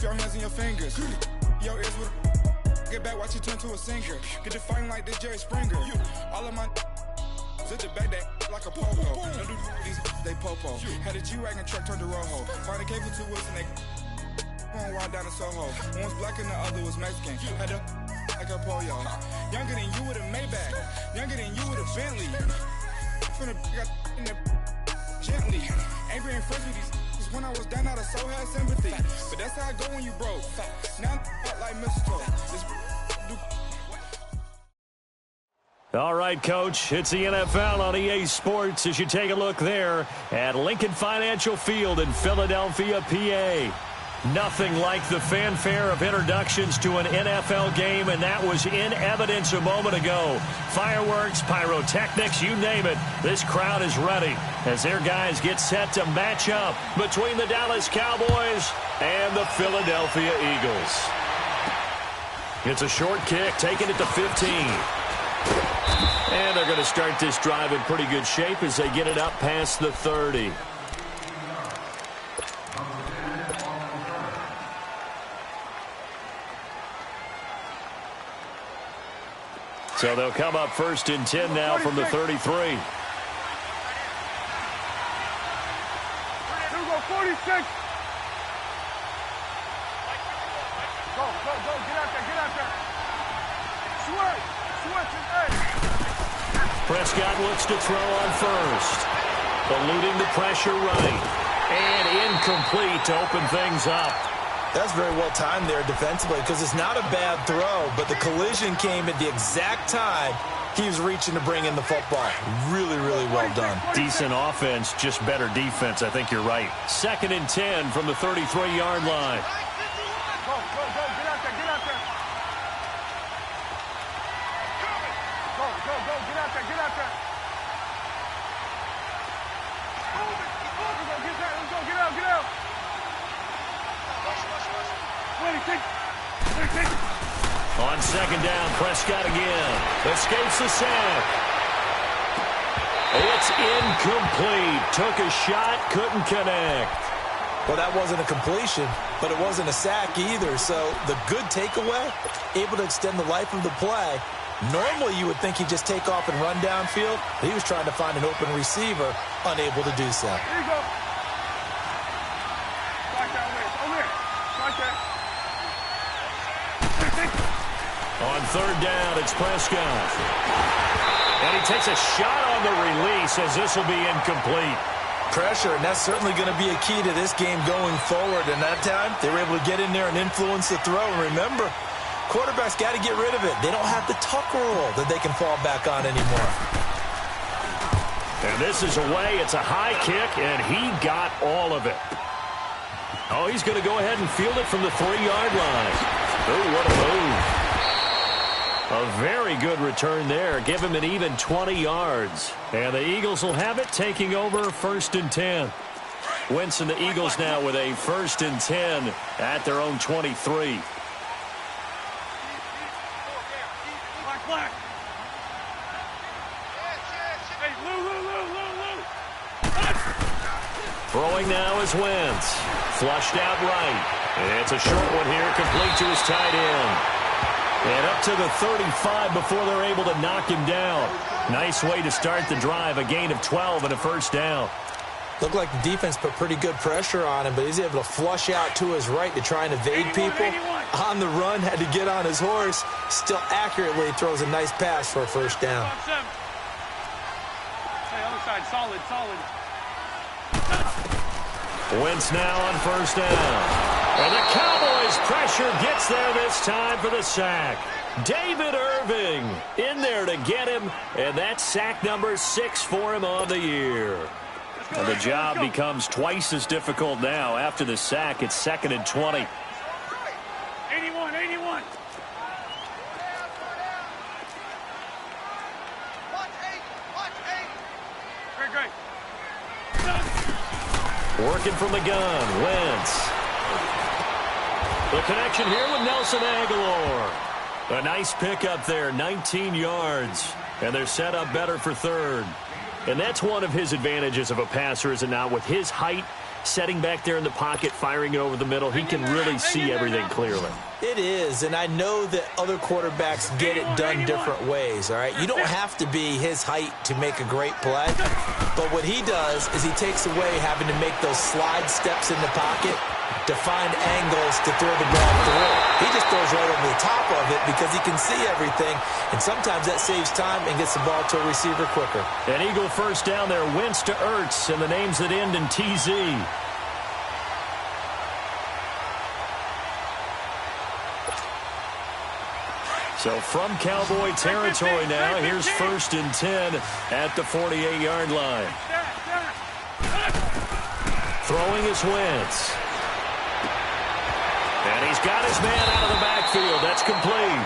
your hands and your fingers. Your ears with get back, watch you turn to a singer. Get to fighting like this Jerry Springer. All of my zip the back that like a popo. Don't do these, they popo. Had a G-Wagon truck turned to Rojo. Find a cable 2 wheels and they going wild down in Soho. One was black and the other was Mexican. Had a like a pollo. Younger than you with a Maybach. Younger than you with a Bentley. From the got in the gently. Angry and friends with these. When I was down, I so had sympathy. But that's how I go when you broke. Now I'm like mistletoe. All right, Coach, it's the NFL on EA Sports as you take a look there at Lincoln Financial Field in Philadelphia, PA. Nothing like the fanfare of introductions to an NFL game, and that was in evidence a moment ago. Fireworks, pyrotechnics, you name it. This crowd is ready as their guys get set to match up between the Dallas Cowboys and the Philadelphia Eagles. It's a short kick, taking it to 15. And they're going to start this drive in pretty good shape as they get it up past the 30. So they'll come up 1st and 10 now from the 33. Here we go, 46. Go, get out there. Switch, hey. Prescott looks to throw on first. Eluding the pressure right. And incomplete to open things up. That's very well timed there defensively because it's not a bad throw, but the collision came at the exact time he was reaching to bring in the football. Really, really well done. Decent offense, just better defense. I think you're right. 2nd and 10 from the 33-yard line. Go, get out there. Go, get out there. Let's go, get out. On 2nd down, Prescott again. Escapes the sack. It's incomplete. Took a shot, couldn't connect. Well, that wasn't a completion, but it wasn't a sack either. So the good takeaway, able to extend the life of the play. Normally you would think he'd just take off and run downfield. He was trying to find an open receiver, unable to do so. Here you go. Right there. On 3rd down, it's Prescott. And he takes a shot on the release as this will be incomplete. Pressure, and that's certainly going to be a key to this game going forward. And that time, they were able to get in there and influence the throw. And remember, quarterbacks got to get rid of it. They don't have the tuck rule that they can fall back on anymore. And this is away. It's a high kick, and he got all of it. Oh, he's going to go ahead and field it from the 3-yard line. Oh, what a move. A very good return there. Give him an even 20 yards. And the Eagles will have it, taking over 1st and 10. Wentz and the Eagles now with a 1st and 10 at their own 23. Black. Hey, Lou. Throwing now is Wentz. Flushed out right. It's a short one here, complete to his tight end. And up to the 35 before they're able to knock him down. Nice way to start the drive, a gain of 12 and a 1st down. Looked like the defense put pretty good pressure on him, but he's able to flush out to his right to try and evade people. On the run, had to get on his horse. Still accurately throws a nice pass for a 1st down. Hey, other side, solid. Wentz now on 1st down. And the Cowboys pressure gets there this time for the sack. David Irving in there to get him, and that's sack number 6 for him on the year. And the job becomes twice as difficult now. After the sack, it's 2nd and 20. 81. Great. Working from the gun, Wentz. The connection here with Nelson Aguilar. A nice pickup there, 19 yards. And they're set up better for 3rd. And that's one of his advantages of a passer, is it not? With his height, setting back there in the pocket, firing it over the middle. He can really see everything clearly. It is, and I know that other quarterbacks get it done different ways, all right? You don't have to be his height to make a great play, but what he does is he takes away having to make those slide steps in the pocket to find angles to throw the ball through. He just throws right over the top of it because he can see everything, and sometimes that saves time and gets the ball to a receiver quicker. An Eagle first down there, Wentz to Ertz, and the names that end in TZ. So from Cowboy territory now, here's 1st and 10 at the 48-yard line. Throwing is Wentz. And he's got his man out of the backfield. That's complete.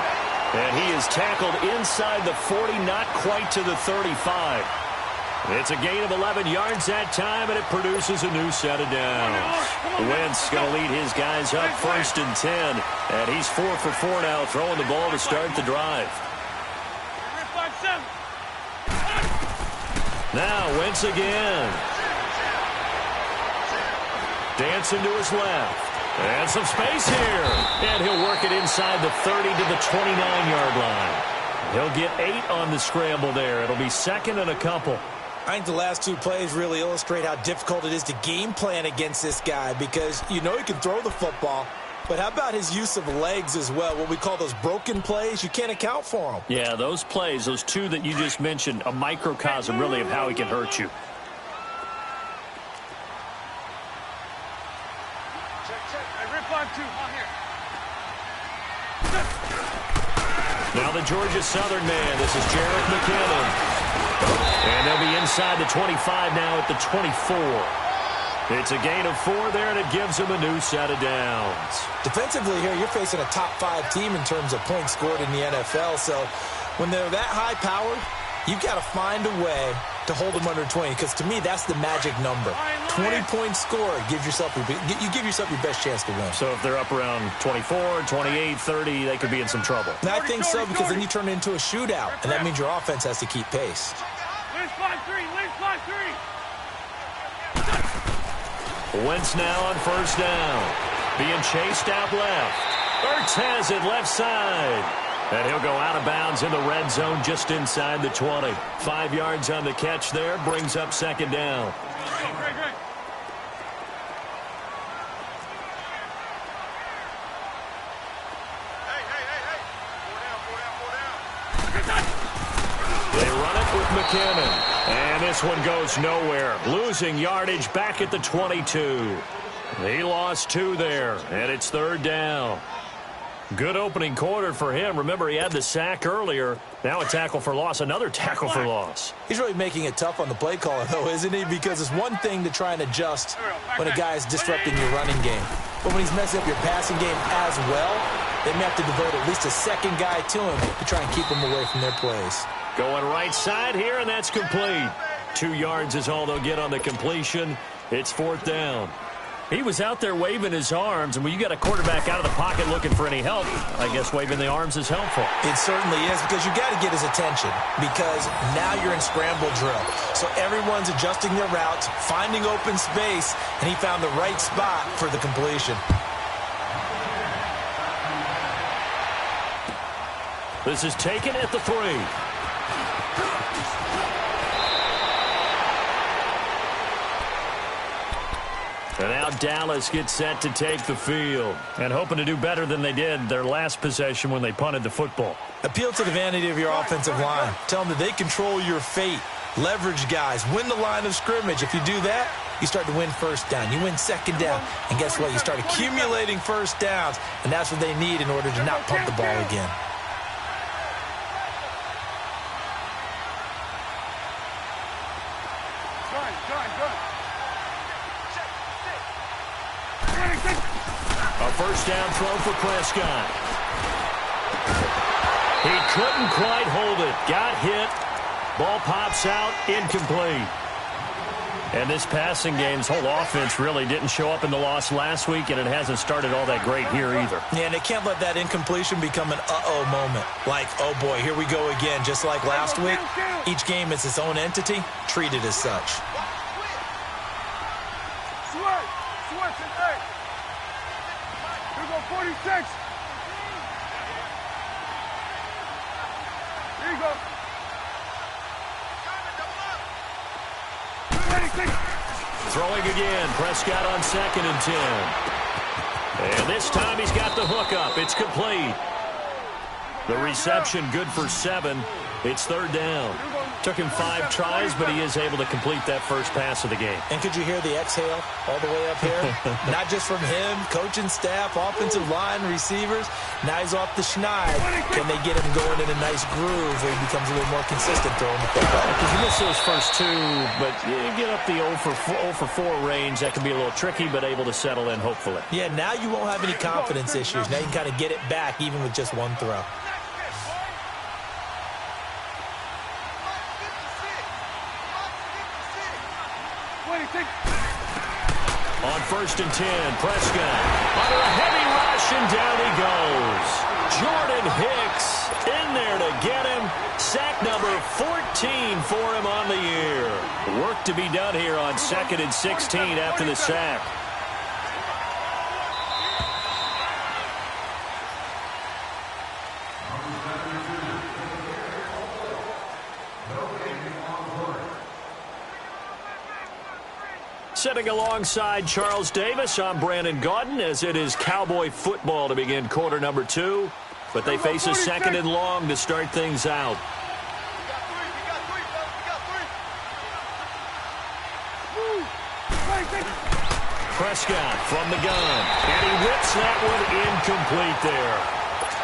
And he is tackled inside the 40, not quite to the 35. It's a gain of 11 yards that time, and it produces a new set of downs. Wentz going to lead his guys up 1st and 10. And he's 4 for 4 now, throwing the ball to start the drive. Now Wentz again. Dancing to his left. And some space here. And he'll work it inside the 30 to the 29-yard line. He'll get 8 on the scramble there. It'll be 2nd and a couple. I think the last 2 plays really illustrate how difficult it is to game plan against this guy because you know he can throw the football, but how about his use of legs as well? What we call those broken plays, you can't account for them. Yeah, those plays, those 2 that you just mentioned, a microcosm really of how he can hurt you. Now the Georgia Southern man. This is Jarrett McKinnon. And they'll be inside the 25 now at the 24. It's a gain of 4 there, and it gives them a new set of downs. Defensively here, you're facing a top 5 team in terms of points scored in the NFL. So when they're that high-powered, you've got to find a way to hold them under 20, because to me, that's the magic number. 20 points scored, you give yourself your best chance to win. So if they're up around 24, 28, 30, they could be in some trouble. And I think so, because then you turn it into a shootout, and that means your offense has to keep pace. Wentz now on 1st down. Being chased out left. Ertz has it left side. And he'll go out of bounds in the red zone just inside the 20. 5 yards on the catch there. Brings up 2nd down. They run it with McKinnon. And this one goes nowhere. Losing yardage back at the 22. He lost 2 there. And it's 3rd down. Good opening quarter for him. Remember, he had the sack earlier. Now a tackle for loss, another tackle for loss. He's really making it tough on the play caller, though, isn't he? Because it's one thing to try and adjust when a guy is disrupting your running game. But when he's messing up your passing game as well, they may have to devote at least a second guy to him to try and keep him away from their plays. Going right side here, and that's complete. 2 yards is all they'll get on the completion. It's 4th down. He was out there waving his arms, and when you got a quarterback out of the pocket looking for any help, I guess waving the arms is helpful. It certainly is, because you got to get his attention, because now you're in scramble drill. So everyone's adjusting their routes, finding open space, and he found the right spot for the completion. This is taken at the 3. And now Dallas gets set to take the field and hoping to do better than they did their last possession when they punted the football. Appeal to the vanity of your offensive line. Tell them that they control your fate. Leverage guys. Win the line of scrimmage. If you do that, you start to win 1st down. You win 2nd down. And guess what? You start accumulating 1st downs. And that's what they need in order to not pump the ball again. A 1st down throw for Prescott. He couldn't quite hold it. Got hit. Ball pops out. Incomplete. And this passing game's whole offense really didn't show up in the loss last week, and it hasn't started all that great here either. Yeah, and they can't let that incompletion become an uh-oh moment. Like, oh boy, here we go again, just like last week. Each game is its own entity, treated as such. Sweat. Hey. Here we go, 46. Here you go. Throwing again. Prescott on 2nd and 10. And this time he's got the hook up. It's complete. The reception good for 7. It's 3rd down. Took him 5 tries, but he is able to complete that first pass of the game. And could you hear the exhale all the way up here? Not just from him, coaching staff, offensive line, receivers. Now he's off the schneid. Can they get him going in a nice groove where he becomes a little more consistent throwing the football? Because you miss those first 2, but you get up the 0 for 4 range. That can be a little tricky, but able to settle in, hopefully. Yeah, now you won't have any confidence issues. Now you can kind of get it back even with just one throw. On 1st and 10, Prescott under a heavy rush, and down he goes. Jordan Hicks in there to get him. Sack number 14 for him on the year. Work to be done here on 2nd and 16 after the sack. Sitting alongside Charles Davis, I'm Brandon Gaudin, as it is Cowboy football to begin quarter number 2. But they face a 2nd and long to start things out. Prescott from the gun, and he whips that one incomplete there.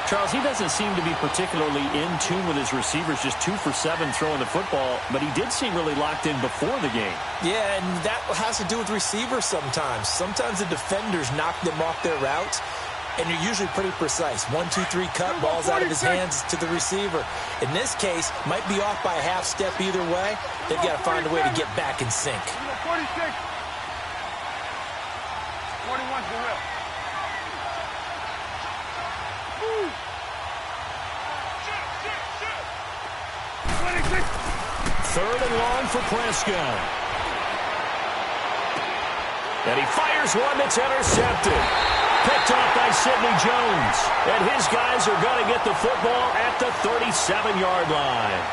Charles, he doesn't seem to be particularly in tune with his receivers, just 2 for 7 throwing the football, but he did seem really locked in before the game. Yeah, and that has to do with receivers sometimes. Sometimes the defenders knock them off their routes, and you're usually pretty precise. 1, 2, 3 cut, ball's out of his hands to the receiver. In this case, might be off by a half step either way. They've got to find a way to get back in sync. 46. 41's the whip. 3rd and long for Prescott. And he fires one that's intercepted. Picked off by Sidney Jones. And his guys are going to get the football at the 37-yard line.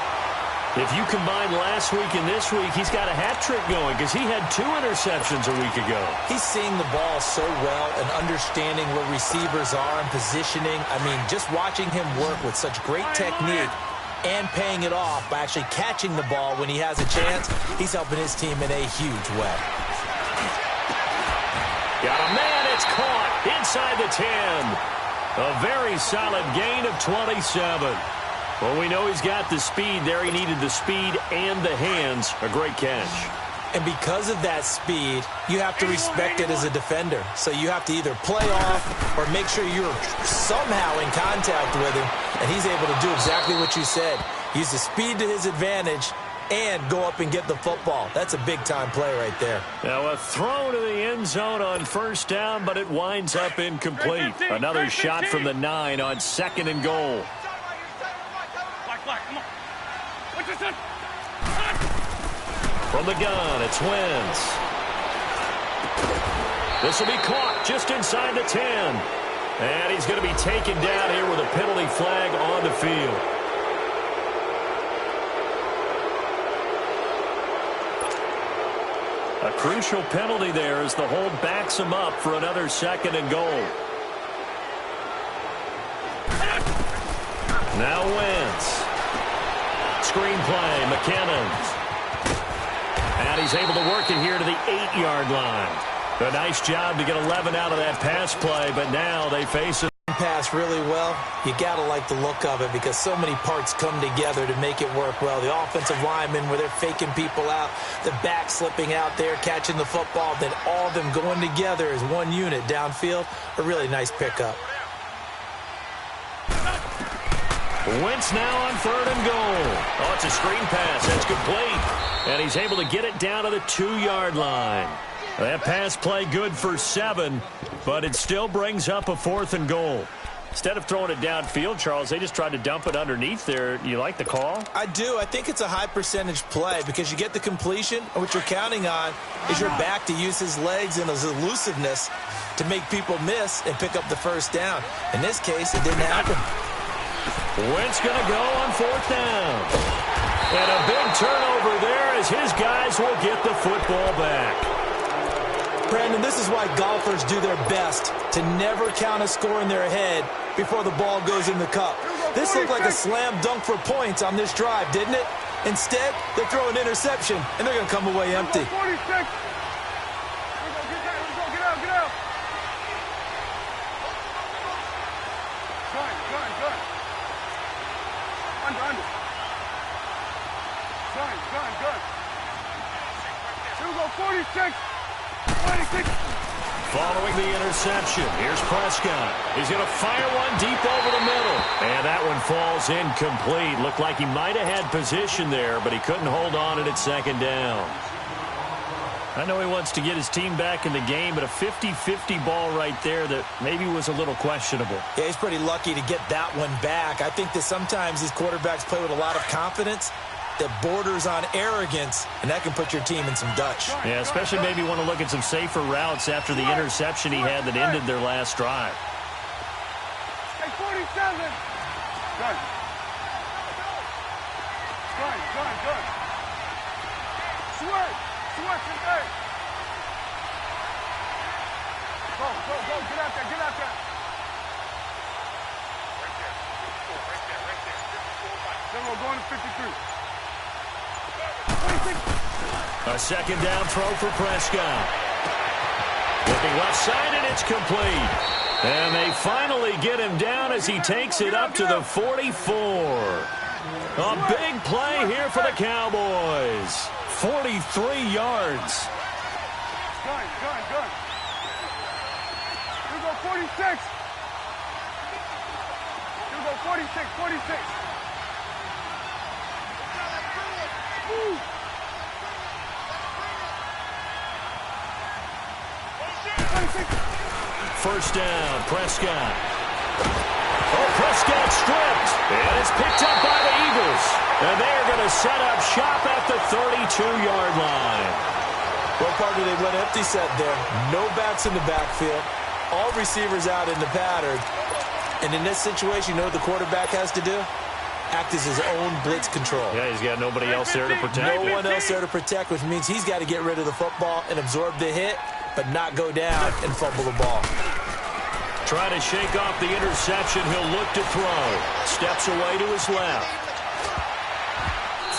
If you combine last week and this week, he's got a hat trick going because he had 2 interceptions a week ago. He's seeing the ball so well and understanding where receivers are and positioning. I mean, just watching him work with such great technique and paying it off by actually catching the ball when he has a chance, he's helping his team in a huge way. Got a man, it's caught inside the 10. A very solid gain of 27. Well, we know he's got the speed there. He needed the speed and the hands. A great catch. And because of that speed, you have to respect it as a defender. So you have to either play off or make sure you're somehow in contact with him. And he's able to do exactly what you said. Use the speed to his advantage and go up and get the football. That's a big-time play right there. Now a throw to the end zone on 1st down, but it winds up incomplete. Another shot from the 9 on 2nd and goal. From the gun, it's Wentz. This will be caught just inside the 10. And he's going to be taken down here with a penalty flag on the field. A crucial penalty there as the hold backs him up for another 2nd and goal. Now Wentz. Screen play, McKinnon. And he's able to work it here to the 8-yard line. A nice job to get 11 out of that pass play, but now they face a pass really well. You got to like the look of it because so many parts come together to make it work well. The offensive linemen where they're faking people out, the back slipping out there, catching the football, then all of them going together as one unit downfield. A really nice pickup. Wentz now on 3rd and goal. Oh, it's a screen pass. That's complete. And he's able to get it down to the 2-yard line. That pass play good for 7, but it still brings up a 4th and goal. Instead of throwing it downfield, Charles, they just tried to dump it underneath there. You like the call? I do. I think it's a high percentage play because you get the completion, and what you're counting on is your back to use his legs and his elusiveness to make people miss and pick up the first down. In this case, it didn't happen. Wentz going to go on 4th down. And a big turnover there as his guys will get the football back. Brandon, this is why golfers do their best to never count a score in their head before the ball goes in the cup. This looked like a slam dunk for points on this drive, didn't it? Instead, they throw an interception, and they're going to come away empty. 46. Get out. Gun. Under. Gun. Here we go, 46. 26. Following the interception, here's Prescott. He's going to fire one deep over the middle. And that one falls incomplete. Looked like he might have had position there, but he couldn't hold on at 2nd down. I know he wants to get his team back in the game, but a 50-50 ball right there that maybe was a little questionable. Yeah, he's pretty lucky to get that one back. I think that sometimes these quarterbacks play with a lot of confidence that borders on arrogance, and that can put your team in some Dutch. Yeah, especially maybe want to look at some safer routes after the interception he had that ended their last drive. Hey, 47. Gun. Switch. Hey. Go. Get out there. Right there. Then we're going to 53. 26. A 2nd down throw for Prescott. Looking left side, and it's complete. And they finally get him down as he takes it up to the 44. A big play here for the Cowboys. 43 yards. Gun. Here we go, 46. 46. Woo. 26. 1st down, Prescott. Oh, Prescott stripped. And it's picked up by the Eagles. And they're going to set up shop at the 32-yard line. Well, partner, they went empty set there. No backs in the backfield. All receivers out in the pattern. And in this situation, you know what the quarterback has to do? Act as his own blitz control. Yeah, he's got nobody else there to protect. No one else there to protect, which means he's got to get rid of the football and absorb the hit, but not go down and fumble the ball. Trying to shake off the interception. He'll look to throw. Steps away to his left.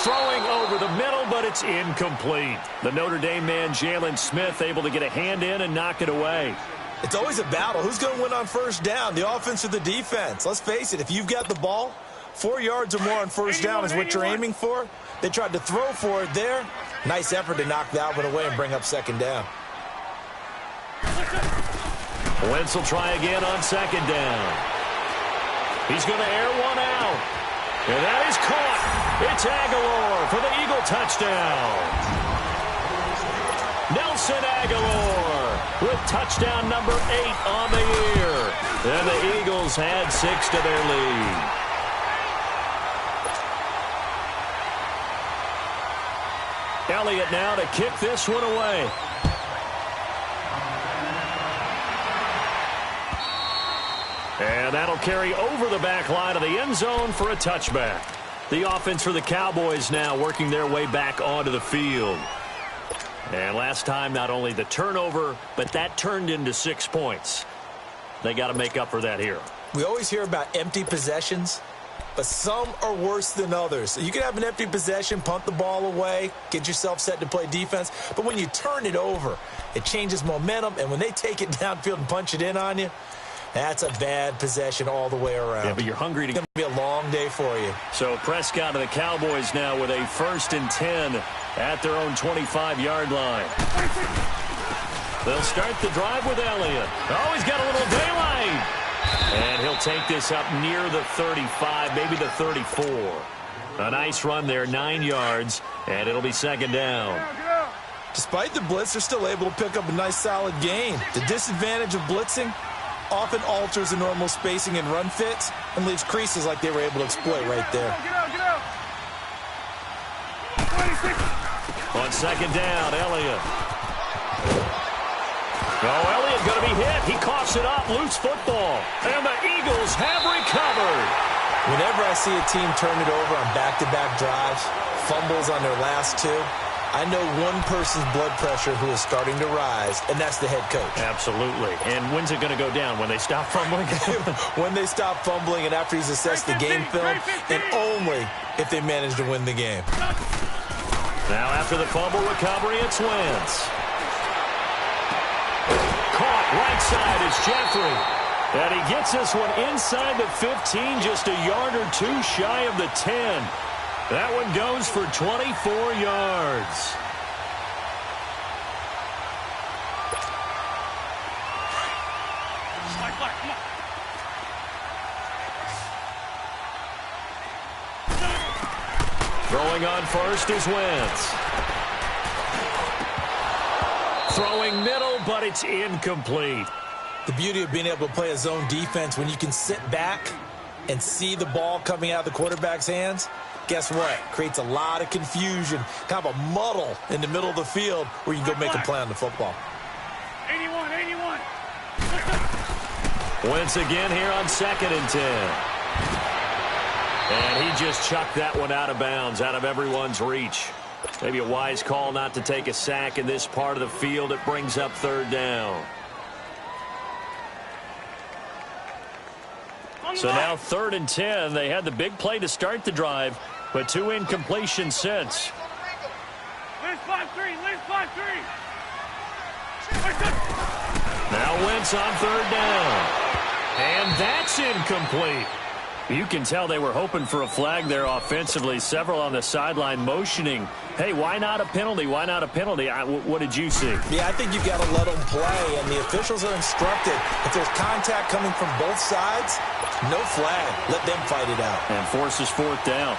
Throwing over the middle, but it's incomplete. The Notre Dame man, Jalen Smith, able to get a hand in and knock it away. It's always a battle. Who's going to win on 1st down, the offense or the defense? Let's face it, if you've got the ball, 4 yards or more on 1st down is what you're aiming for. They tried to throw for it there. Nice effort to knock that one away and bring up 2nd down. Wentz will try again on 2nd down. He's going to air one out. And that is caught. It's Aguilar for the Eagle touchdown. Nelson Aguilar with touchdown number 8 on the year. And the Eagles had 6 to their lead. Elliott now to kick this one away. And that'll carry over the back line of the end zone for a touchback. The offense for the Cowboys now working their way back onto the field. And last time, not only the turnover, but that turned into 6 points. They got to make up for that here. We always hear about empty possessions, but some are worse than others. You can have an empty possession, punt the ball away, get yourself set to play defense. But when you turn it over, it changes momentum. And when they take it downfield and punch it in on you, that's a bad possession all the way around. Yeah, but you're hungry to... It's going to be a long day for you. So Prescott and the Cowboys now with a 1st and 10 at their own 25-yard line. They'll start the drive with Elliott. Oh, he's got a little daylight. And he'll take this up near the 35, maybe the 34. A nice run there, 9 yards, and it'll be 2nd down. Despite the blitz, they're still able to pick up a nice solid gain. The disadvantage of blitzing, often alters the normal spacing and run fits and leaves creases like they were able to exploit right there. Get out. 26. On second down, Elliott. Oh, Elliott going to be hit. He coughs it up. Loose football. And the Eagles have recovered. Whenever I see a team turn it over on back-to-back drives, fumbles on their last two, I know one person's blood pressure who is starting to rise, and that's the head coach. Absolutely. And when's it going to go down? When they stop fumbling? When they stop fumbling and after he's assessed the game film, and only if they manage to win the game. Now after the fumble recovery, it's Wentz. Caught right side is Jeffrey. And he gets this one inside the 15, just a yard or two shy of the 10. That one goes for 24 yards. Throwing on first is Wentz. Throwing middle, but it's incomplete. The beauty of being able to play a zone defense when you can sit back and see the ball coming out of the quarterback's hands, guess what? Creates a lot of confusion, kind of a muddle in the middle of the field where you can go make a play on the football. 81. Wentz again here on 2nd and 10. And he just chucked that one out of bounds, out of everyone's reach. Maybe a wise call not to take a sack in this part of the field. It brings up 3rd down. So now 3rd and 10. They had the big play to start the drive, but 2 incompletions since. Liz 5-3. Now Wentz on 3rd down. And that's incomplete. You can tell they were hoping for a flag there offensively. Several on the sideline motioning, hey, why not a penalty? Why not a penalty? What did you see? Yeah, I think you got to let them play, and the officials are instructed. If there's contact coming from both sides, no flag. Let them fight it out. And forces 4th down.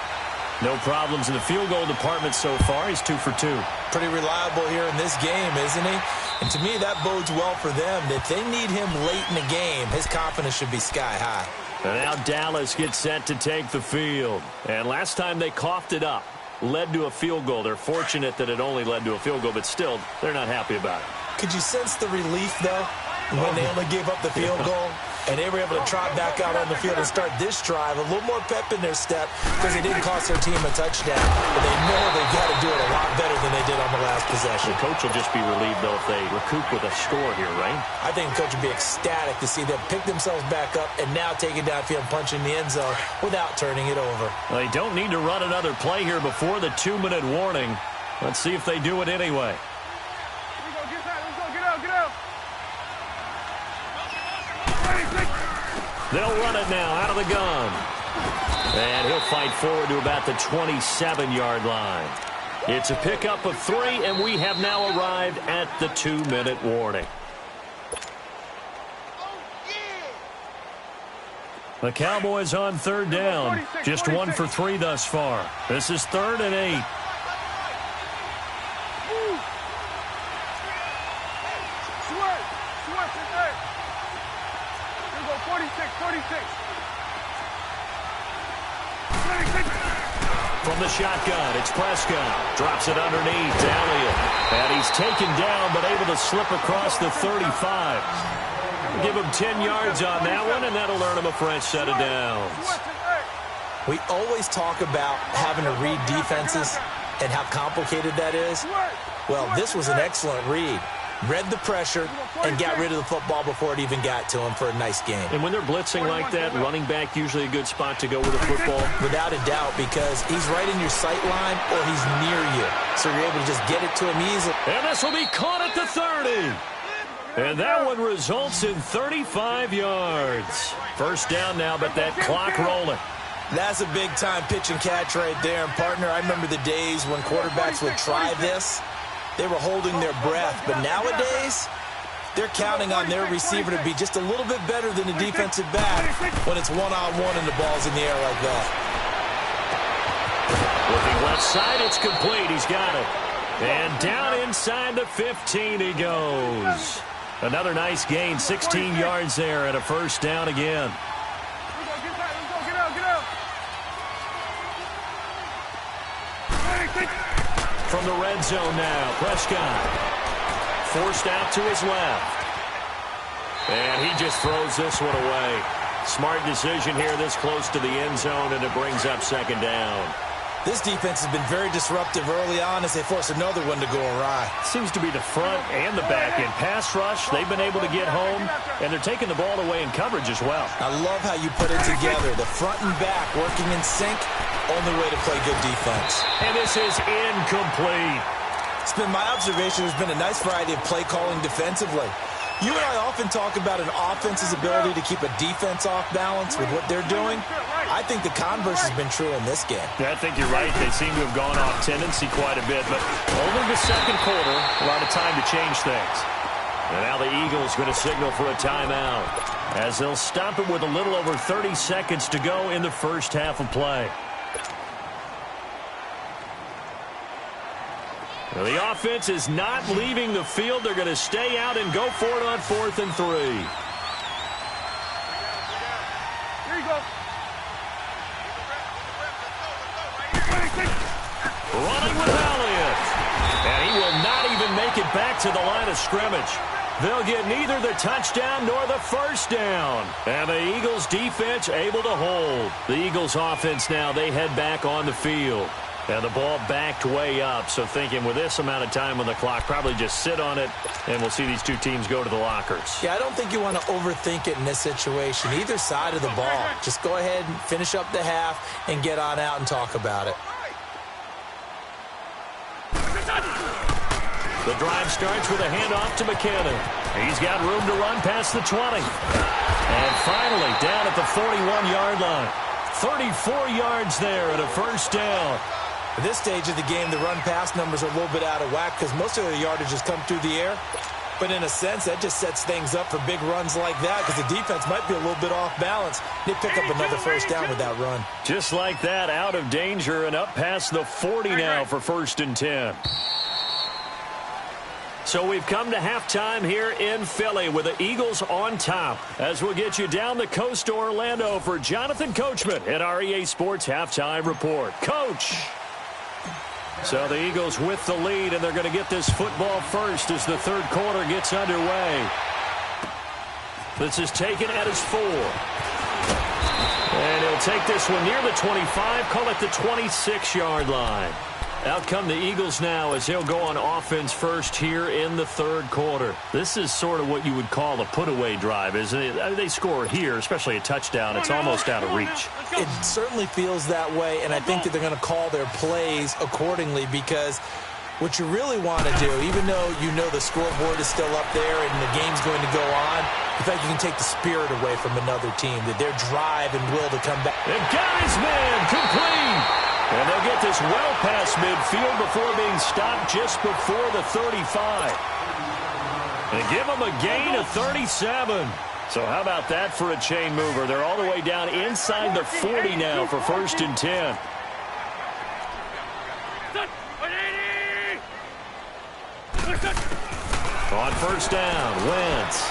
No problems in the field goal department so far. He's 2 for 2. Pretty reliable here in this game, isn't he? And to me, that bodes well for them. If they need him late in the game, his confidence should be sky high. And now Dallas gets set to take the field. And last time they coughed it up, led to a field goal. They're fortunate that it only led to a field goal, but still, they're not happy about it. Could you sense the relief, though, when they only gave up the field goal? And they were able to trot back out on the field and start this drive. A little more pep in their step because they didn't cost their team a touchdown. But they know they've got to do it a lot better than they did on the last possession. The coach will just be relieved, though, if they recoup with a score here, right? I think the coach would be ecstatic to see them pick themselves back up and now take it downfield and punch in the end zone without turning it over. Well, they don't need to run another play here before the 2-minute warning. Let's see if they do it anyway. Let's go, get out. They'll run it now out of the gun. And he'll fight forward to about the 27-yard line. It's a pickup of 3, and we have now arrived at the 2-minute warning. The Cowboys on 3rd down. Just 1 for 3 thus far. This is 3rd and 8. From the shotgun, it's Prescott. Drops it underneath to Elliott. And he's taken down, but able to slip across the 35. Give him 10 yards on that one, and that'll earn him a fresh set of downs. We always talk about having to read defenses and how complicated that is. Well, this was an excellent read. Read the pressure and got rid of the football before it even got to him for a nice game. And when they're blitzing like that, running back usually a good spot to go with the football? Without a doubt, because he's right in your sight line or he's near you. So you're able to just get it to him easily. And this will be caught at the 30. And that one results in 35 yards. First down now, but that clock rolling. That's a big-time pitch and catch right there. And, partner, I remember the days when quarterbacks would try this. They were holding their breath. But nowadays, they're counting on their receiver to be just a little bit better than the defensive back when it's one-on-one and the ball's in the air like that. Looking left side, it's complete. He's got it. And down inside the 15 he goes. Another nice gain, 16 yards there and a first down again. From the red zone now, Prescott forced out to his left. And he just throws this one away. Smart decision here this close to the end zone, and it brings up second down. This defense has been very disruptive early on as they force another one to go awry. Seems to be the front and the back end. Pass rush, they've been able to get home, and they're taking the ball away in coverage as well. I love how you put it together. The front and back working in sync, only way to play good defense. And this is incomplete. It's been my observation there's been a nice variety of play calling defensively. You and I often talk about an offense's ability to keep a defense off balance with what they're doing. I think the converse has been true in this game. Yeah, I think you're right. They seem to have gone off tendency quite a bit, but only the second quarter, a lot of time to change things. And now the Eagles going to signal for a timeout as they'll stop it with a little over 30 seconds to go in the first half of play. Well, the offense is not leaving the field. They're going to stay out and go for it on 4th and 3. Here you go. Running with Elliott. And he will not even make it back to the line of scrimmage. They'll get neither the touchdown nor the first down. And the Eagles defense able to hold. The Eagles offense now, they head back on the field. And the ball backed way up, so thinking with this amount of time on the clock, probably just sit on it, and we'll see these two teams go to the lockers. Yeah, I don't think you want to overthink it in this situation. Either side of the ball. Just go ahead and finish up the half and get on out and talk about it. The drive starts with a handoff to McKinnon. He's got room to run past the 20. And finally, down at the 41-yard line. 34 yards there and a first down. At this stage of the game, the run-pass numbers are a little bit out of whack because most of their yardage has come through the air. But in a sense, that just sets things up for big runs like that because the defense might be a little bit off balance. They pick up another first down with that run. Just like that, out of danger and up past the 40 now for 1st and 10. So we've come to halftime here in Philly with the Eagles on top. As we'll get you down the coast to Orlando for Jonathan Coachman at our EA Sports Halftime Report. Coach! So the Eagles with the lead, and they're going to get this football first as the third quarter gets underway. This is taken at his 4. And he'll take this one near the 25, call it the 26-yard line. Out come the Eagles now as they'll go on offense first here in the third quarter. This is sort of what you would call a put-away drive, isn't it? They score here, especially a touchdown. It's almost out of reach. It certainly feels that way, and I think that they're going to call their plays accordingly because what you really want to do, even though you know the scoreboard is still up there and the game's going to go on, in fact, you can take the spirit away from another team, that their drive and will to come back. They've got his man complete. And they'll get this well past midfield before being stopped just before the 35. And give them a gain of 37. So how about that for a chain mover? They're all the way down inside the 40 now for 1st and 10. On first down, Wentz.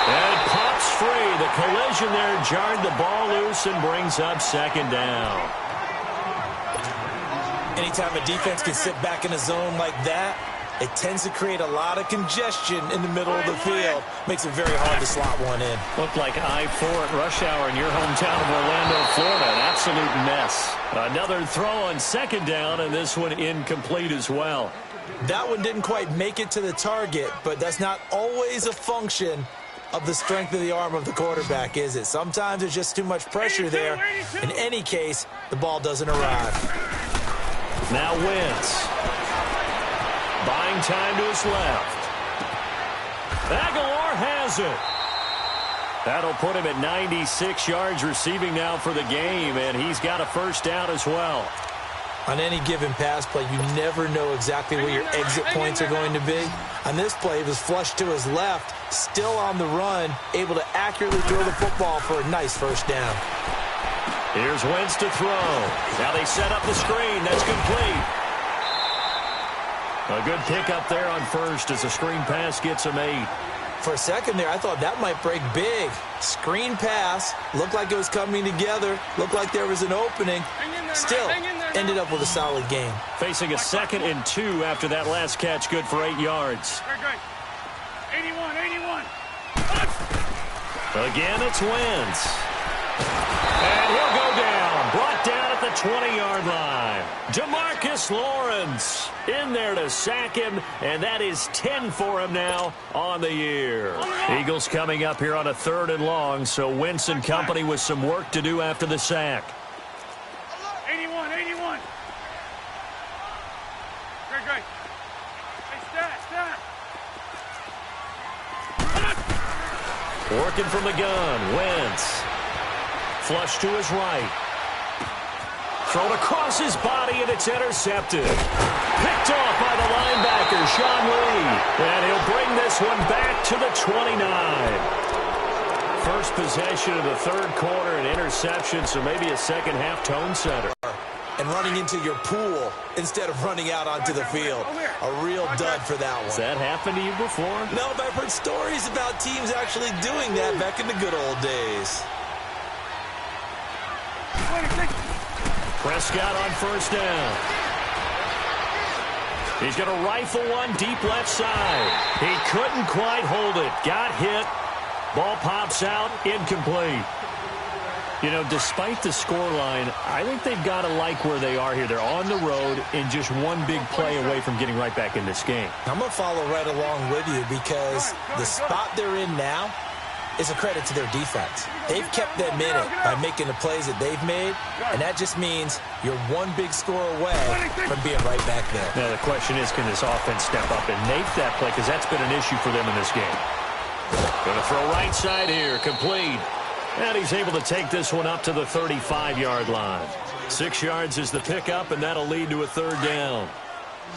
And pops free. The collision there jarred the ball loose and brings up second down. Anytime a defense can sit back in a zone like that, it tends to create a lot of congestion in the middle of the field. Makes it very hard to slot one in. Looked like I-4 at rush hour in your hometown of Orlando, Florida. An absolute mess. Another throw on second down, and this one incomplete as well. That one didn't quite make it to the target, but that's not always a function of the strength of the arm of the quarterback, is it? Sometimes there's just too much pressure there. In any case, the ball doesn't arrive. Now Wentz. Buying time to his left. Aguilar has it. That'll put him at 96 yards receiving now for the game, and he's got a first down as well. On any given pass play, you never know exactly where your exit points are going to be. On this play, it was flushed to his left, still on the run, able to accurately throw the football for a nice first down. Here's Wentz to throw. Now they set up the screen. That's complete. A good pickup there on first as the screen pass gets him 8. For a second there, I thought that might break big. Screen pass. Looked like it was coming together. Looked like there was an opening. Still, ended up with a solid game. Facing a 2nd and 2 after that last catch, good for 8 yards. 81. Again, it's Wentz. And he'll go down. Brought down at the 20-yard line. DeMarcus Lawrence in there to sack him, and that is 10 for him now on the year. Eagles coming up here on a 3rd and long, so Wentz and company with some work to do after the sack. 81. Great. Hey, stat. Working from the gun, Wentz. Flush to his right. Thrown across his body, and it's intercepted. Picked off by the linebacker, Sean Lee. And he'll bring this one back to the 29. First possession of the 3rd quarter, an interception, so maybe a second-half tone setter. And running into your pool instead of running out onto the field. A real dud for that one. Has that happened to you before? No, but I've heard stories about teams actually doing that back in the good old days. Prescott on first down. He's going to rifle one deep left side. He couldn't quite hold it. Got hit. Ball pops out. Incomplete. You know, despite the scoreline, I think they've got to like where they are here. They're on the road and just one big play away from getting right back in this game. I'm going to follow right along with you because the spot they're in now is a credit to their defense. They've kept them in it by making the plays that they've made, and that just means you're one big score away from being right back there. Now, the question is, can this offense step up and make that play? Because that's been an issue for them in this game. Going to throw right side here, complete. And he's able to take this one up to the 35-yard line. 6 yards is the pickup, and that'll lead to a 3rd down.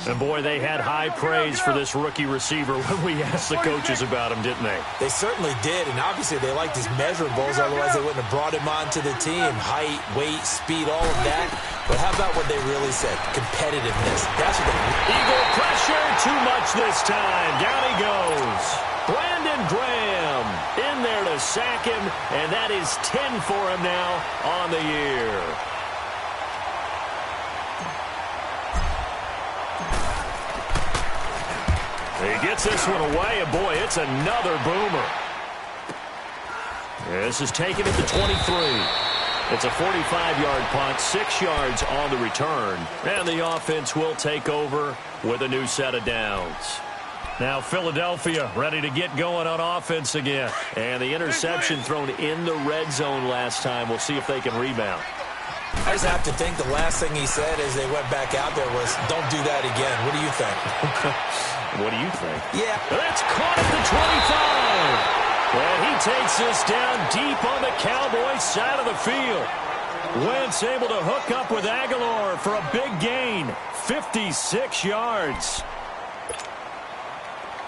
And, boy, they had high praise for this rookie receiver when we asked the coaches about him, didn't they? They certainly did, and obviously they liked his measurables. Otherwise, they wouldn't have brought him onto the team. Height, weight, speed, all of that. But how about what they really said? Competitiveness. That's what they... Eagle pressure, too much this time. Down he goes. Brandon Graham in there to sack him, and that is 10 for him now on the year. He gets this one away, and boy, it's another boomer. This is taken at the 23. It's a 45-yard punt, 6 yards on the return, and the offense will take over with a new set of downs. Now Philadelphia ready to get going on offense again. And the interception thrown in the red zone last time. We'll see if they can rebound. I just have to think the last thing he said as they went back out there was, don't do that again. What do you think? What do you think? Yeah. That's caught at the 25. And he takes this down deep on the Cowboys side of the field. Wentz able to hook up with Aguilar for a big gain. 56 yards.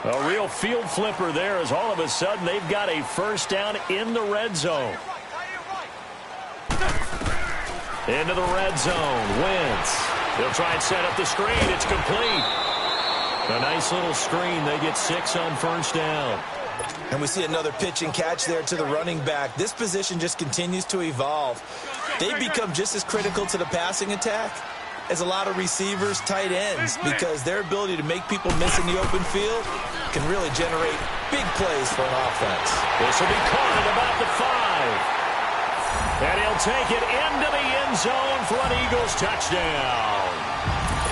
A real field flipper there as all of a sudden they've got a first down in the red zone. Into the red zone. Wentz. They'll try and set up the screen. It's complete. A nice little screen. They get 6 on first down. And we see another pitch and catch there to the running back. This position just continues to evolve. They've become just as critical to the passing attack as a lot of receivers, tight ends, because their ability to make people miss in the open field can really generate big plays for an offense. This will be caught at about the 5. And he'll take it into the end zone for an Eagles touchdown.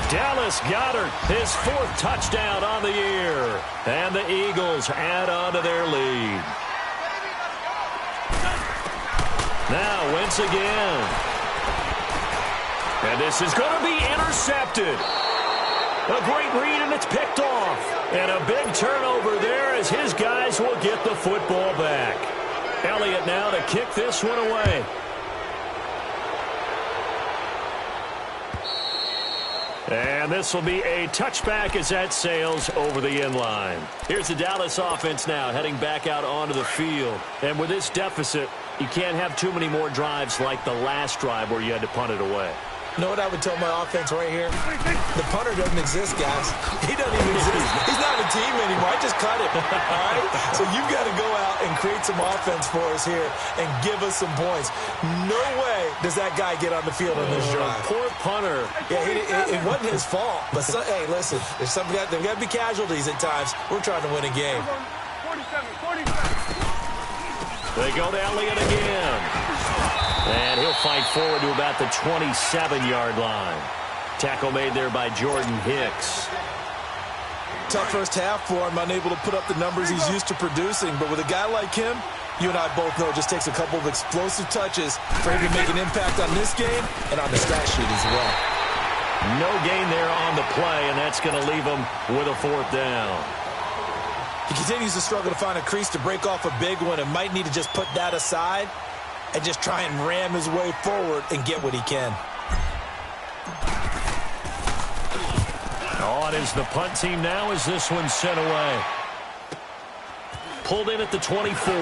Dallas Goedert, his 4th touchdown on the year. And the Eagles add on to their lead. Now Wentz again. And this is going to be intercepted. A great read, and it's picked off. And a big turnover there as his guys will get the football back. Elliott now to kick this one away. And this will be a touchback as that sails over the end line. Here's the Dallas offense now heading back out onto the field. And with this deficit, you can't have too many more drives like the last drive where you had to punt it away. You know what I would tell my offense right here? The punter doesn't exist, guys. He doesn't even exist. He's not a team anymore. I just cut him. All right? So you've got to go out and create some offense for us here and give us some points. No way does that guy get on the field on this drive. Poor punter. Yeah, it wasn't his fault. But, hey, listen, there's got to be casualties at times. We're trying to win a game. 47. They go to Elliott again. And he'll fight forward to about the 27-yard line. Tackle made there by Jordan Hicks. Tough first half for him, unable to put up the numbers he's used to producing. But with a guy like him, you and I both know it just takes a couple of explosive touches for him to make an impact on this game and on the stat sheet as well. No gain there on the play, and that's going to leave him with a 4th down. He continues to struggle to find a crease to break off a big one and might need to just put that aside and just try and ram his way forward and get what he can. Oh, it is the punt team now as this one's sent away. Pulled in at the 24.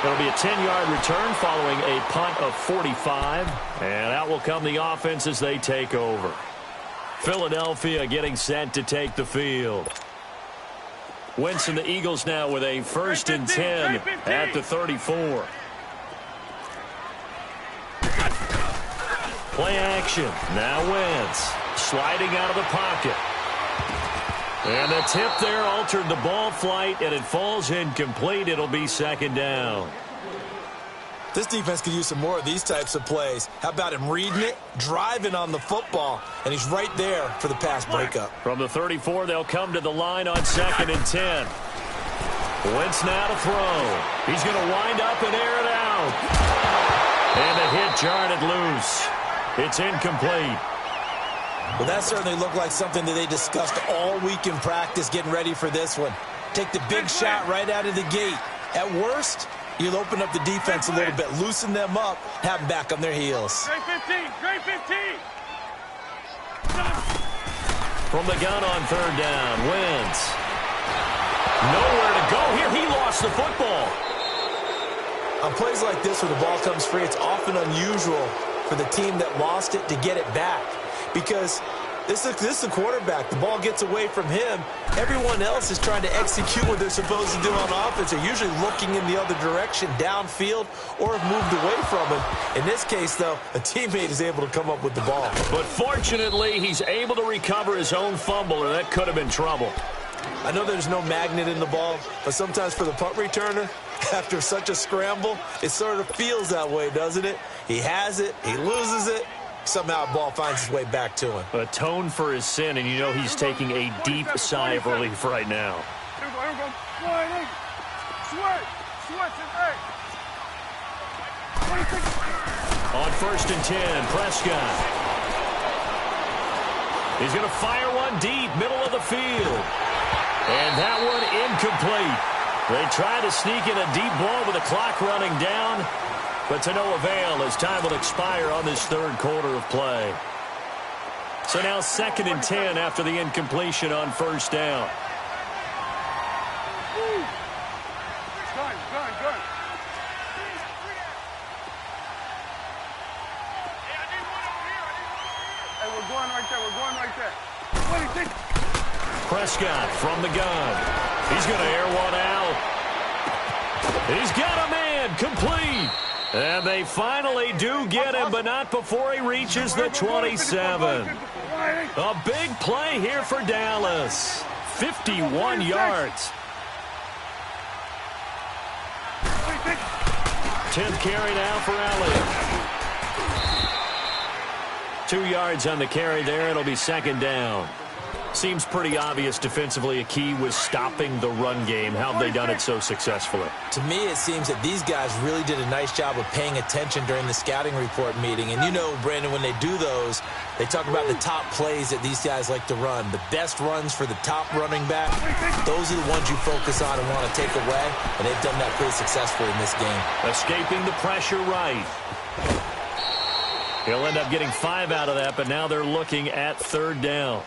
It'll be a 10-yard return following a punt of 45. And out will come the offense as they take over. Philadelphia getting set to take the field. Wentz and the Eagles now with a 1st and 10 at the 34. Play action. Now Wentz sliding out of the pocket. And the tip there altered the ball flight, and it falls incomplete. It'll be 2nd down. This defense could use some more of these types of plays. How about him reading it, driving on the football, and he's right there for the pass breakup. From the 34, they'll come to the line on 2nd and 10. Wentz now to throw. He's going to wind up and air it out. And the hit jarred it loose. It's incomplete. Well, that certainly looked like something that they discussed all week in practice getting ready for this one. Take the big shot right out of the gate. At worst, you'll open up the defense a little bit, loosen them up, have them back on their heels. Great 15. Great 15. From the gun on 3rd down, Wentz. Nowhere to go here. He lost the football. On plays like this where the ball comes free, it's often unusual for the team that lost it to get it back. Because this is the quarterback. The ball gets away from him. Everyone else is trying to execute what they're supposed to do on offense. They're usually looking in the other direction, downfield, or have moved away from him. In this case, though, a teammate is able to come up with the ball. But fortunately, he's able to recover his own fumble, or that could have been trouble. I know there's no magnet in the ball, but sometimes for the punt returner, after such a scramble, it sort of feels that way, doesn't it? He has it, he loses it, somehow the ball finds its way back to him. Atone for his sin, and you know he's taking a deep sigh of relief right now. Here we go. Sweat. On 1st and 10, Prescott. He's going to fire one deep, middle of the field. And that one incomplete. They try to sneak in a deep ball with the clock running down, but to no avail as time will expire on this 3rd quarter of play. So now 2nd and 10 after the incompletion on 1st down. Good. Hey, we're going right there. 26. Prescott from the gun. He's going to air one out. He's got a man, complete. And they finally do get him, but not before he reaches the 27. A big play here for Dallas. 51 yards. 10th carry now for Elliott. 2 yards on the carry there. It'll be 2nd down. Seems pretty obvious defensively a key was stopping the run game. How have they done it so successfully? To me, it seems that these guys really did a nice job of paying attention during the scouting report meeting. And you know, Brandon, when they do those, they talk about the top plays that these guys like to run. The best runs for the top running back, those are the ones you focus on and want to take away. And they've done that pretty successfully in this game. Escaping the pressure right. He'll end up getting 5 out of that, but now they're looking at 3rd down.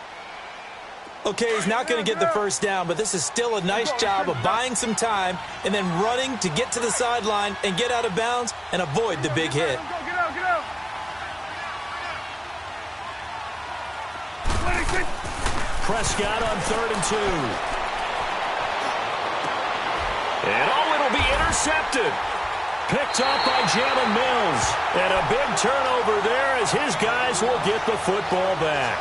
Okay, he's not going to get the 1st down, but this is still a nice job of buying some time and then running to get to the sideline and get out of bounds and avoid the big hit. Get out. Prescott on 3rd and 2. And it'll be intercepted. Picked up by Jalen Mills. And a big turnover there as his guys will get the football back.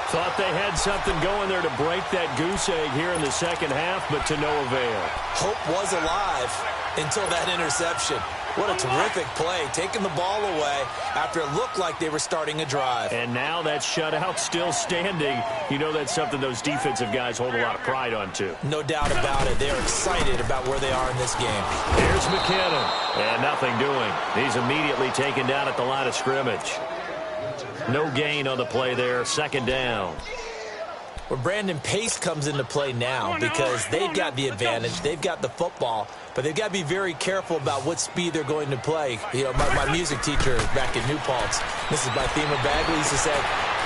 Thought they had something going there to break that goose egg here in the second half, but to no avail. Hope was alive until that interception. What a terrific play, taking the ball away after it looked like they were starting a drive. And now that shutout still standing. You know that's something those defensive guys hold a lot of pride on, too. No doubt about it. They're excited about where they are in this game. Here's McKinnon. And nothing doing. He's immediately taken down at the line of scrimmage. No gain on the play there. 2nd down. Well, Brandon, pace comes into play now because they've got the advantage. They've got the football, but they've got to be very careful about what speed they're going to play. You know, my music teacher back at New Paltz, Mrs. Bythema Bagley, used to say,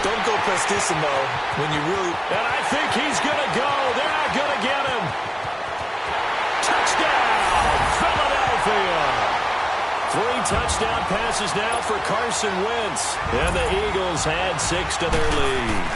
don't go prestissimo when you really... And I think he's going to go. They're not going to get him. Touchdown, Philadelphia. 3 touchdown passes now for Carson Wentz. And the Eagles had 6 to their lead.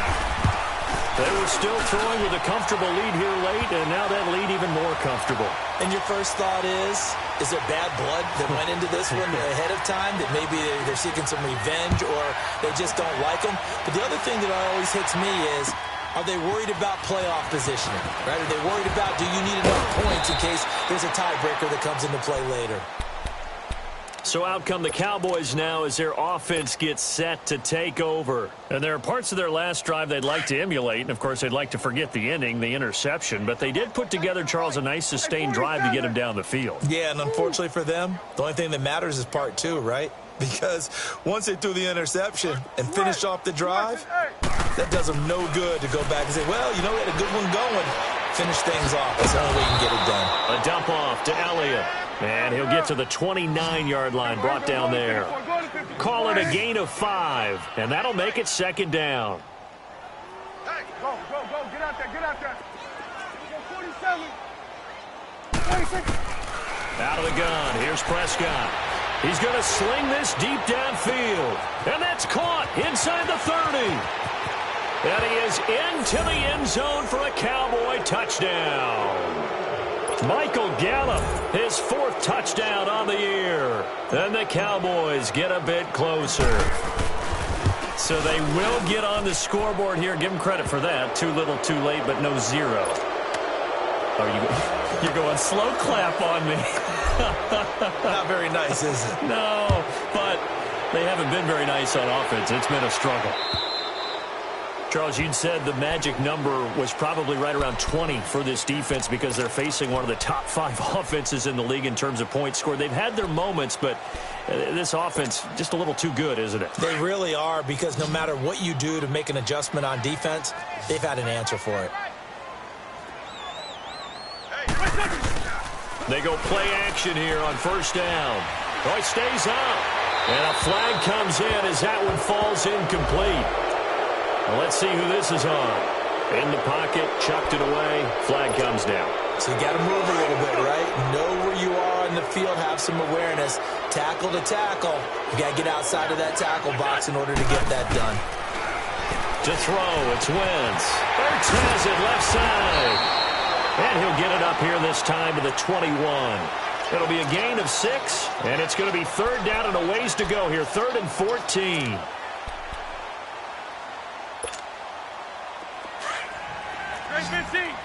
They were still throwing with a comfortable lead here late, and now that lead even more comfortable. And your first thought is there bad blood that went into this one ahead of time, that maybe they're seeking some revenge or they just don't like them? But the other thing that always hits me is, are they worried about playoff positioning? Right? Are they worried about, do you need enough points in case there's a tiebreaker that comes into play later? So out come the Cowboys now as their offense gets set to take over. And there are parts of their last drive they'd like to emulate. And, of course, they'd like to forget the ending, the interception. But they did put together, Charles, a nice sustained drive to get him down the field. Yeah, and unfortunately for them, the only thing that matters is part 2, right? Because once they threw the interception and finished off the drive, that does them no good to go back and say, well, you know, we had a good one going. Finish things off. That's the only way you can get it done. A dump off to Elliott. And he'll get to the 29-yard line, brought down there. Call it a gain of 5, and that'll make it 2nd down. Hey, go, get out there. 47. 26. Out of the gun, here's Prescott. He's going to sling this deep downfield. And that's caught inside the 30. And he is into the end zone for a Cowboy touchdown. Michael Gallup, his 4th touchdown on the year. And the Cowboys get a bit closer. So they will get on the scoreboard here. Give them credit for that. Too little, too late, but no 0. Oh, you're going slow clap on me. Not very nice, is it? No, but they haven't been very nice on offense. It's been a struggle. Charles, you'd said the magic number was probably right around 20 for this defense because they're facing one of the top 5 offenses in the league in terms of points scored. They've had their moments, but this offense just a little too good, isn't it? They really are, because no matter what you do to make an adjustment on defense, they've had an answer for it. They go play action here on 1st down. Oh, he stays up. And a flag comes in as that one falls incomplete. Well, let's see who this is on. In the pocket, chucked it away, flag comes down. So you got to move a little bit, right? Know where you are in the field, have some awareness. Tackle to tackle. You got to get outside of that tackle box in order to get that done. To throw, it's Wentz. Ertz has it left side. And he'll get it up here this time to the 21. It'll be a gain of 6, and it's going to be 3rd down and a ways to go here. 3rd and 14.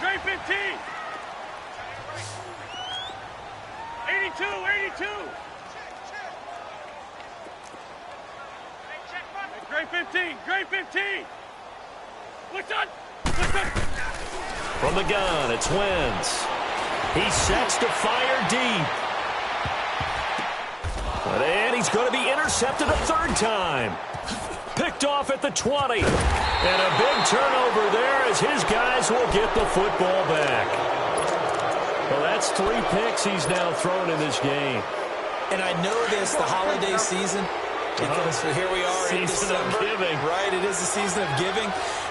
Great 15. 82. Great 15. What's up? From the gun, it's Wentz. He sets to fire deep. And he's going to be intercepted a 3rd time. Picked off at the 20. And a big turnover there as his guys will get the football back. Well, that's 3 picks he's now thrown in this game. And I know this, the holiday season, because here we are in December. Season of giving. Right, it is the season of giving.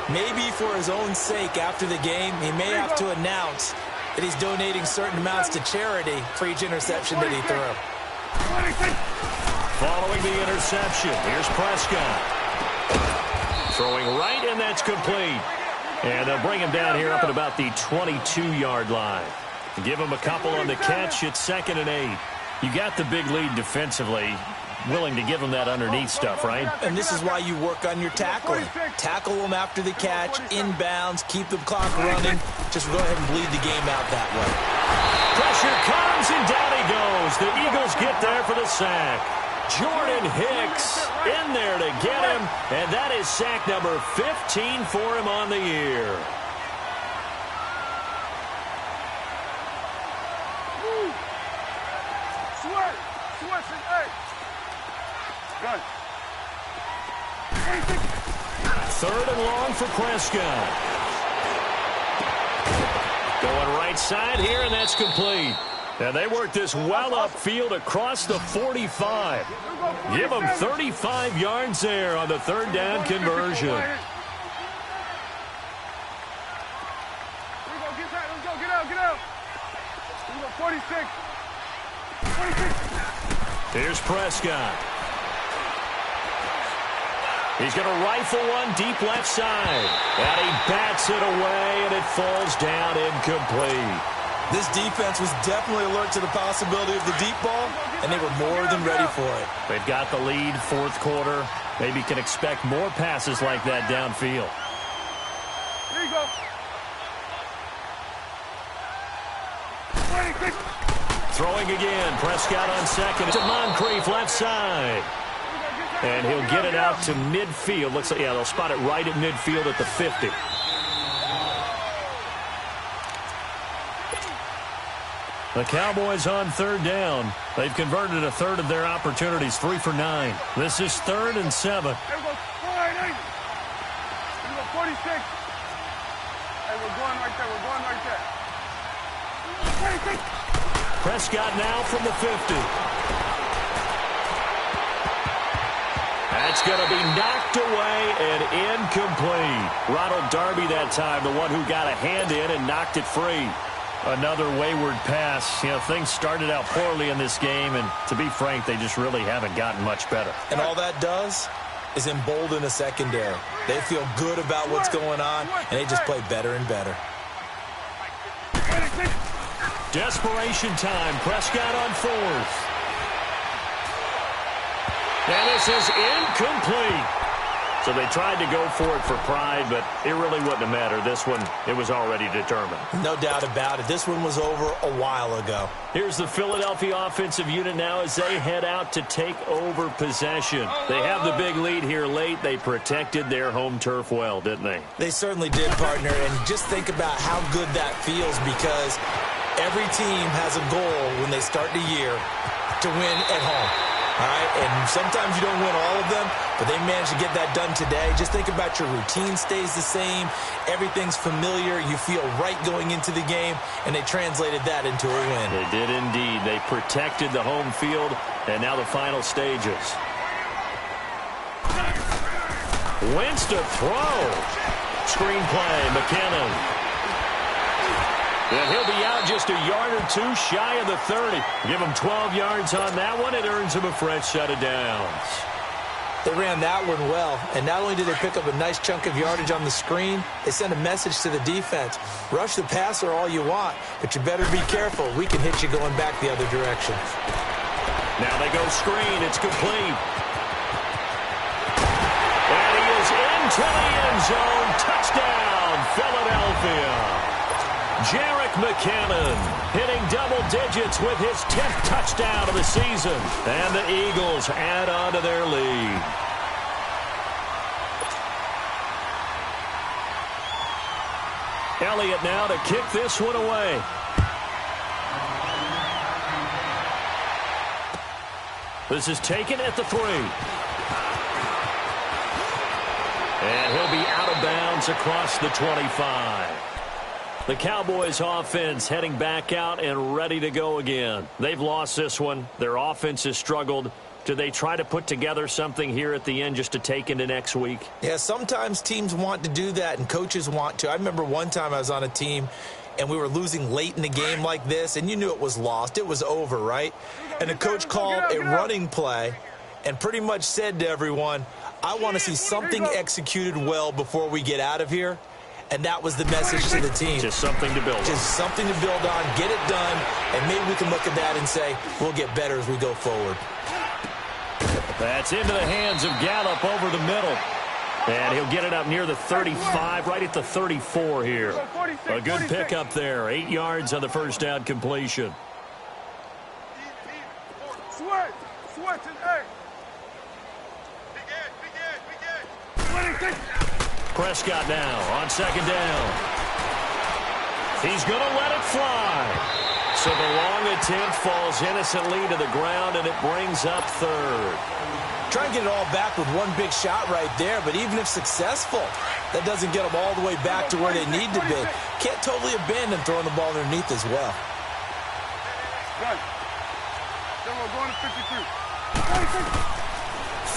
Maybe for his own sake after the game, he may have to announce that he's donating certain amounts to charity for each interception that he threw. Following the interception, here's Prescott. Throwing right, and that's complete. And they'll bring him down here up at about the 22-yard line. Give him a couple on the catch. It's 2nd and 8. You got the big lead defensively. Willing to give him that underneath stuff, right? And this is why you work on your tackling. Tackle them after the catch, inbounds, keep the clock running. Just go ahead and bleed the game out that way. Pressure comes, and down he goes. The Eagles get there for the sack. Jordan Hicks in there to get him, and that is sack number 15 for him on the year. Good. 3rd and long for Prescott. Going right side here, and that's complete. And they work this well upfield across the 45. Give them 35 yards there on the 3rd down conversion. Let's go, get out. We go 46. Here's Prescott. He's going to rifle one deep left side. And he bats it away, and it falls down incomplete. This defense was definitely alert to the possibility of the deep ball, and they were more than ready for it. They've got the lead, 4th quarter. Maybe can expect more passes like that downfield. Here you go. 26. Throwing again. Prescott on 2nd. To Moncrief, left side. And he'll get it out to midfield. Looks like, yeah, they'll spot it right at midfield at the 50. The Cowboys on 3rd down. They've converted a 1/3 of their opportunities, 3 for 9. This is 3rd and 7. Here we go 48. Here we go 46. Hey, we're going right there. 26. Prescott now from the 50. That's going to be knocked away and incomplete. Ronald Darby that time, the one who got a hand in and knocked it free. Another wayward pass. You know, things started out poorly in this game, and to be frank, they just really haven't gotten much better. And all that does is embolden a secondary. They feel good about what's going on, and they just play better and better. Desperation time. Prescott on 4th. And this is incomplete. So they tried to go for it for pride, but it really wouldn't have mattered. This one, it was already determined. No doubt about it. This one was over a while ago. Here's the Philadelphia offensive unit now as they head out to take over possession. They have the big lead here late. They protected their home turf well, didn't they? They certainly did, partner. And just think about how good that feels, because every team has a goal when they start the year to win at home. All right, and sometimes you don't win all of them, but they managed to get that done today. Just think about your routine stays the same. Everything's familiar. You feel right going into the game, and they translated that into a win. They did indeed. They protected the home field, and now the final stages. Wentz to throw. Screenplay, McKinnon. And he'll be out just a yard or two shy of the 30. Give him 12 yards on that one. It earns him a fresh set of downs. They ran that one well, and not only did they pick up a nice chunk of yardage on the screen, they sent a message to the defense. Rush the passer all you want, but you better be careful. We can hit you going back the other direction. Now they go screen. It's complete. And he is into the end zone. Touchdown, Philadelphia. Jerick McKinnon hitting double digits with his 10th touchdown of the season. And the Eagles add on to their lead. Elliott now to kick this one away. This is taken at the 3. And he'll be out of bounds across the 25. The Cowboys offense heading back out and ready to go again. They've lost this one. Their offense has struggled. Do they try to put together something here at the end just to take into next week? Yeah, sometimes teams want to do that and coaches want to. I remember one time I was on a team and we were losing late in the game like this, and you knew it was lost. It was over, right? And the coach called a running play and pretty much said to everyone, I want to see something executed well before we get out of here. And that was the message to the team. Just something to build on. Just something to build on, get it done, and maybe we can look at that and say, we'll get better as we go forward. That's into the hands of Gallup over the middle. And he'll get it up near the 35, right at the 34 here. A good pickup there. 8 yards on the first down completion. Switch and A. Big end. Prescott now on second down. He's going to let it fly. So the long attempt falls innocently to the ground, and it brings up third. Try and get it all back with one big shot right there, but even if successful, that doesn't get them all the way back to where they need to be. Can't totally abandon throwing the ball underneath as well. Good. Then we're going to 52.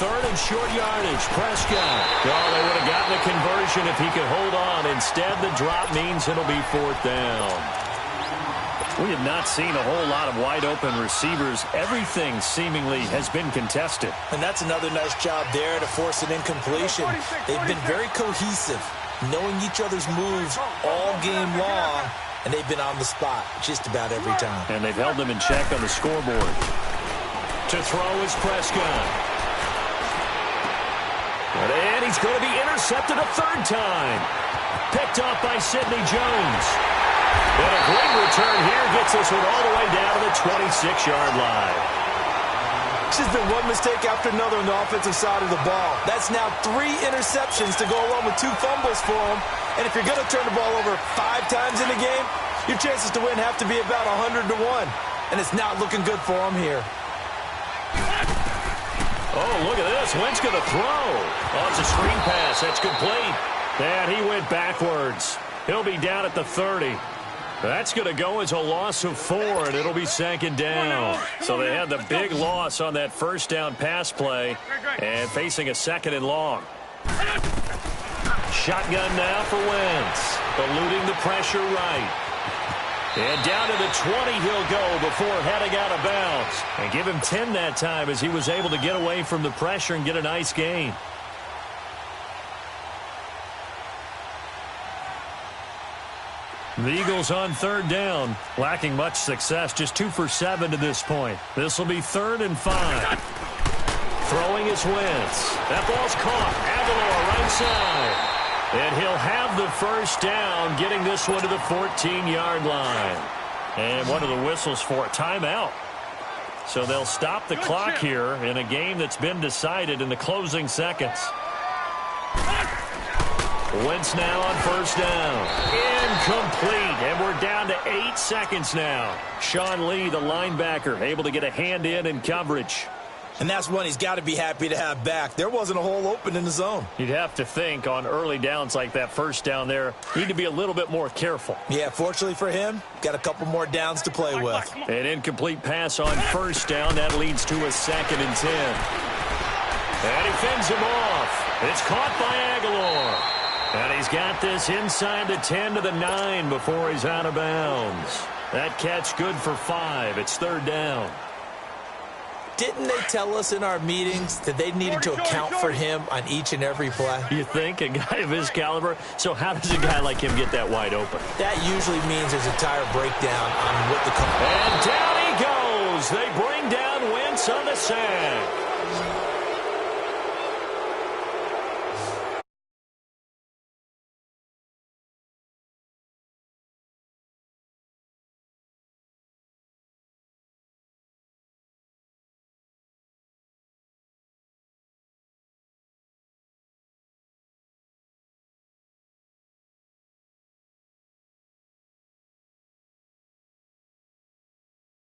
Third and short yardage, Prescott. Oh, they would have gotten a conversion if he could hold on. Instead, the drop means it'll be fourth down. We have not seen a whole lot of wide-open receivers. Everything seemingly has been contested. And that's another nice job there to force an incompletion. They've been very cohesive, knowing each other's moves all game long, and they've been on the spot just about every time. And they've held them in check on the scoreboard. To throw is Prescott. And he's going to be intercepted a third time. Picked off by Sidney Jones. And a great return here gets this one all the way down to the 26-yard line. It's just been one mistake after another on the offensive side of the ball. That's now 3 interceptions to go along with 2 fumbles for him. And if you're going to turn the ball over 5 times in a game, your chances to win have to be about 100 to 1. And it's not looking good for him here. Oh, look at this. Wentz going to throw. Oh, it's a screen pass. That's complete. And he went backwards. He'll be down at the 30. That's going to go as a loss of 4, and it'll be second down. So they had the big loss on that first down pass play and facing a second and long. Shotgun now for Wentz. Eluding the pressure right. And down to the 20 he'll go before heading out of bounds. And give him 10 that time as he was able to get away from the pressure and get a nice gain. The Eagles on third down, lacking much success, just 2 for 7 to this point. This will be 3rd and 5. Throwing is Wentz. That ball's caught. Aguilar right side. And he'll have the first down, getting this one to the 14-yard line. And what are the whistles for? Timeout. So they'll stop the clock here in a game that's been decided in the closing seconds. Wentz now on first down. Incomplete. And we're down to 8 seconds now. Sean Lee, the linebacker, able to get a hand in coverage. And that's one he's got to be happy to have back. There wasn't a hole open in the zone. You'd have to think on early downs like that first down there, need to be a little bit more careful. Yeah, fortunately for him, got a couple more downs to play with. An incomplete pass on first down. That leads to a 2nd and 10. And he fends him off. It's caught by Aguilar. And he's got this inside the 10 to the 9 before he's out of bounds. That catch good for 5. It's 3rd down. Didn't they tell us in our meetings that they needed to account for him on each and every play? You think? A guy of his caliber? So how does a guy like him get that wide open? That usually means there's a tire breakdown on what the... And down he goes. They bring down Wentz on the sack.